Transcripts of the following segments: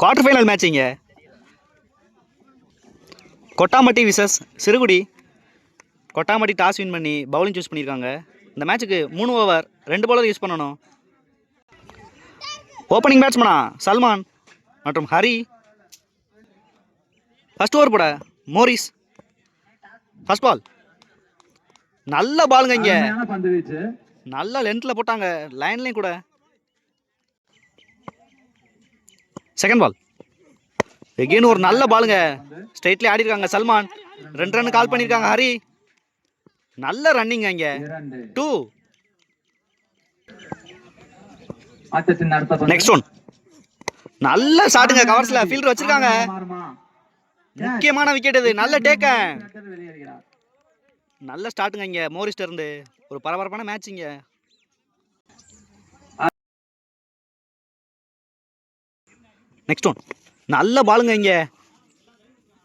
Quarter final மேட்சிங்க. Kottampatti versus Sirukudi. Kottampatti toss win பண்ணி bowling choose பண்ணியிருக்காங்க. இந்த மேட்ச்சுக்கு 3 ஓவர் 2 பவுலர் யூஸ் பண்ணணும். ஓப்பனிங் பேட்ஸ்மனா சல்மான் மற்றும் ஹரி. ஃபர்ஸ்ட் ஓவர் போட மோரிஸ். First ball. நல்ல பாலுங்க இங்க. நல்ல லென்த்ல போட்டாங்க, லைன்லயும் கூட. Second ball. எகெயின் ஒரு நல்ல பாலுங்க. ஸ்ட்ரைட்ல ஆடி இருக்காங்க சல்மான். 2 ரன் கால் பண்ணிருக்காங்க ஹரி. நல்ல ரன்னிங் இங்க. 2. Next one. நல்ல ஷாட்டுங்க, கவர்ஸ்ல ஃபீல்டர் வச்சிருக்காங்க. முக்கியமான விக்கெட் இது. நல்ல டேக்க. நல்ல ஸ்டார்ட்டுங்க இங்க மோரிஸ்ட இருந்து. ஒரு பரபரப்பான மேட்ச் இங்க. Next one. நல்ல பாலுங்க இங்க.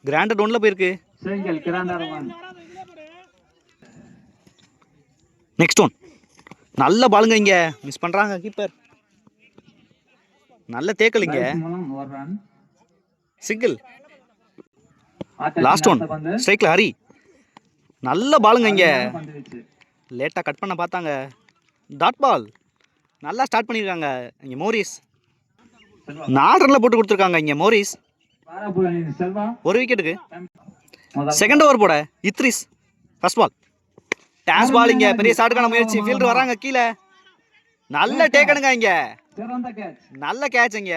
கிராண்டட் ஒன்ல போயிருக்கு. Next one. நல்ல பாலுங்க இங்க. மிஸ் பண்றாங்க கீப்பர். நல்ல தேக்கல் இங்க. சிங்கிள். Last one. ஸ்ட்ரைக்ல ஹரி. நல்ல பாலுங்க இங்க. லேட்டா கட் பண்ண பார்த்தாங்க. Dot ball. நல்லா ஸ்டார்ட் பண்ணிருக்காங்க இங்க மோரிஸ். 4 ரன்ல போட்டு கொடுத்துருக்காங்க இங்க மோரிஸ். ஒரு விக்கெட்டுக்கு. செகண்ட் ஓவர் போட Idris. First ball. Toss ball இங்க. பெரிய ஷாட்டுக்கான முயற்சி. ஃபீல்டர் வராங்க கீழே. நல்ல டேக்கனுங்க இங்க. நல்ல கேட்ச் இங்க.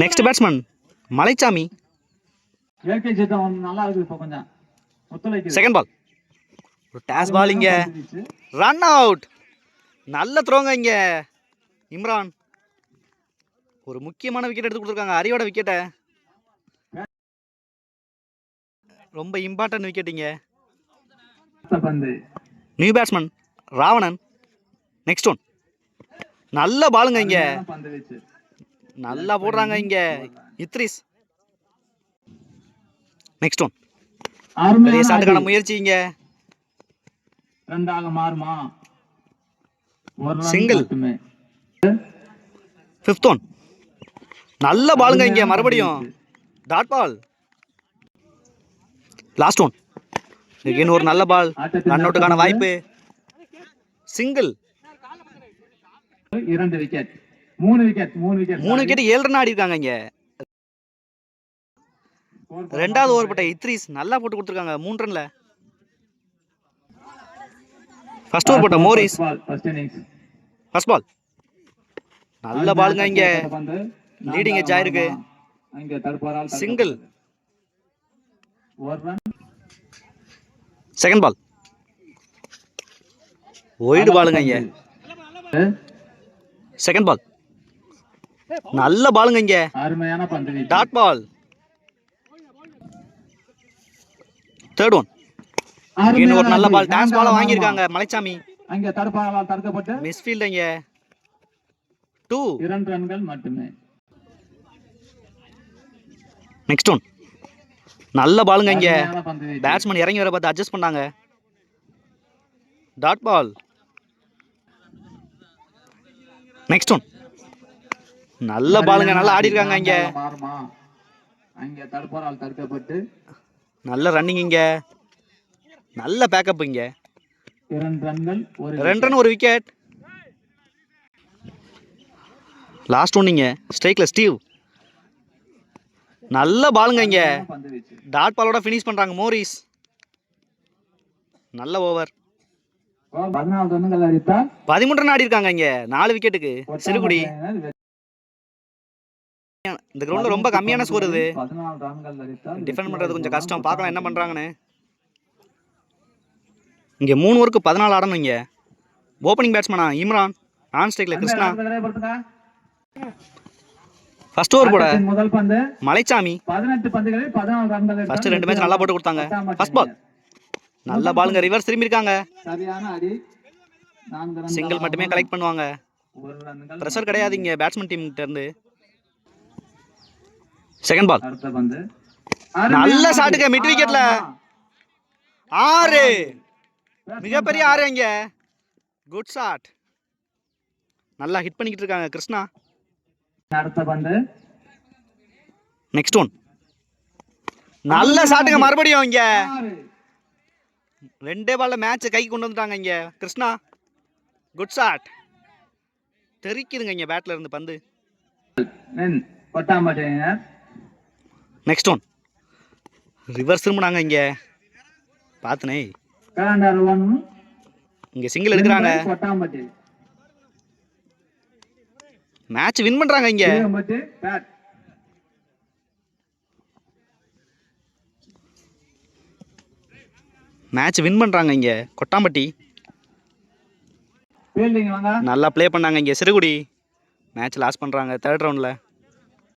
Next batsman Malaichami. Second ball. ஒரு டாஸ் பால் இங்க. Run out. நல்ல த்ரோங்க இங்க இம்ரான். ஒரு முக்கியமான விக்கெட் எடுத்து கொடுத்துருக்காங்க. ஹரியோட விக்கெட்டை. ரொம்ப இம்பார்ட்டன்ட் விக்கெட் இங்க. New batsman Ravanan. Next one. நல்ல பாலுங்க இங்க. நல்லா போடுறாங்க இங்க இத்ரிஸ். Next one. பெரிய ஷாட்டுக்கான முயற்சி இங்க. சிங்கிள். Fifth one. நல்ல பாலுங்க இங்க. மறுபடியும் dot ball. Last one. Again ஒரு நல்ல பால். ரன் அவுட்டுக்கான வாய்ப்பு. சிங்கிள். 2 விக்கெட். 3 விக்கெட். 7 ரன் ஆடி இருக்காங்க இங்க. ரெண்டாவது ஓவர் போட்ட இத்ரிஸ் நல்லா போட்டு கொடுத்துருக்காங்க 3 ரன்ல. ஃபர்ஸ்ட் ஓவர் போட்ட மோரிஸ். First ball. நல்ல பாலுங்க இங்க. லீடிங் எட்ஜ் ஆயிருக்கு. சிங்கிள். Second ball. ஒயிட் பாலுங்க இங்க. Second ball. நல்ல பாலுங்க இங்க. Dot ball. Third one. ஒரு நல்ல பால். டான்ஸ் பால வாங்கியிருக்காங்க மலைச்சாமி. அங்க தடுப்பாளரால் தடுக்கப்பட்டு மிஸ் ஃபீல்ட் இங்க. 2 ரன்கள் மட்டுமே. Next one. நல்ல பாலுங்க இங்க. பேட்ஸ்மேன் இறங்கி வர பார்த்து அட்ஜஸ்ட் பண்ணாங்க. Dot ball. Next one. நல்ல பாலுங்க. நல்லா ஆடி இருக்காங்க இங்க. அங்க தடுப்பாளரால் தடுக்கப்பட்டு நல்ல ரன்னிங் இங்க. நல்ல பேக்கப் இங்க. 2 ரன் ஒரு விக்கெட். லாஸ்ட் ஒன் இங்க. ஸ்ட்ரைக்ல ஸ்டீவ். நல்ல பாலுங்க இங்க. டாட் பாலோட ஃபினிஷ் பண்றாங்க மோரிஸ். நல்ல ஓவர். 13 ரன் ஆடி இருக்காங்க இங்க. 4 விக்கெட்டுக்கு சிறுகுடி. இந்த கிரவுண்ட்ல ரொம்ப கம்மியான ஸ்கோர் இது. டிஃபெண்ட் பண்றது கொஞ்சம் கஷ்டம். பார்க்கலாம் என்ன பண்றாங்கன்னு. இங்க 3 ஓவருக்கு 14 ஆடணும் இங்க. ஓப்பனிங் பேட்ஸ்மேனா இம்ரான். ஆன் ஸ்ட்ரைக்ல கிருஷ்ணா. ஃபர்ஸ்ட் ஓவர் போட முதல் பந்து மலைச்சாமி. 18 பந்துகளில் 14 ரன்கள். ஃபர்ஸ்ட் 2 மேட்ச் நல்லா போட்டு கொடுத்தாங்க. First ball. நல்ல பாலுங்க. ரிவர்ஸ் திரும்பி இருக்காங்க. சரியான அடி. சிங்கிள் மட்டுமே கலெக்ட் பண்ணுவாங்க. பிரஷர் கிடையாது இங்க பேட்ஸ்மேன் டீம் கிட்ட இருந்து. Second ball. நல்ல ஷாட்டுங்க மிட் விக்கெட்ல. 6. மிகப்பெரிய 6 இங்க. Good shot. நல்லா ஹிட் பண்ணிக்கிட்டு இருக்காங்க கிருஷ்ணா. அடுத்த பந்து நெக்ஸ்ட் ஒன். நல்ல ஷாட்டுங்க மறுபடியும் இங்க. 6. 2 பால்ல மேட்ச் கை கொண்டு வந்துட்டாங்க இங்க கிருஷ்ணா. Good shot. தெரிக்குதுங்க இங்க பேட்ல இருந்து பந்து. வின் கொட்டாம்பட்டி அணியினர். Next one. ரிவர்ஸ் திரும்பினாங்க இங்க. பாத்துனே கலண்டர் 1 இங்க சிங்கிள் எடுக்கிறாங்க. கொட்டாம்பட்டி. மேட்ச் வின் பண்றாங்க இங்க. வீரம்பட்டி பேட். மேட்ச் வின் பண்றாங்க இங்க கொட்டாம்பட்டி. ஃபீல்டிங் வாங்க. நல்லா ப்ளே பண்ணாங்க இங்க சிறுகுடி. மேட்ச் லாஸ் பண்றாங்க 3rd ரவுண்ட்ல.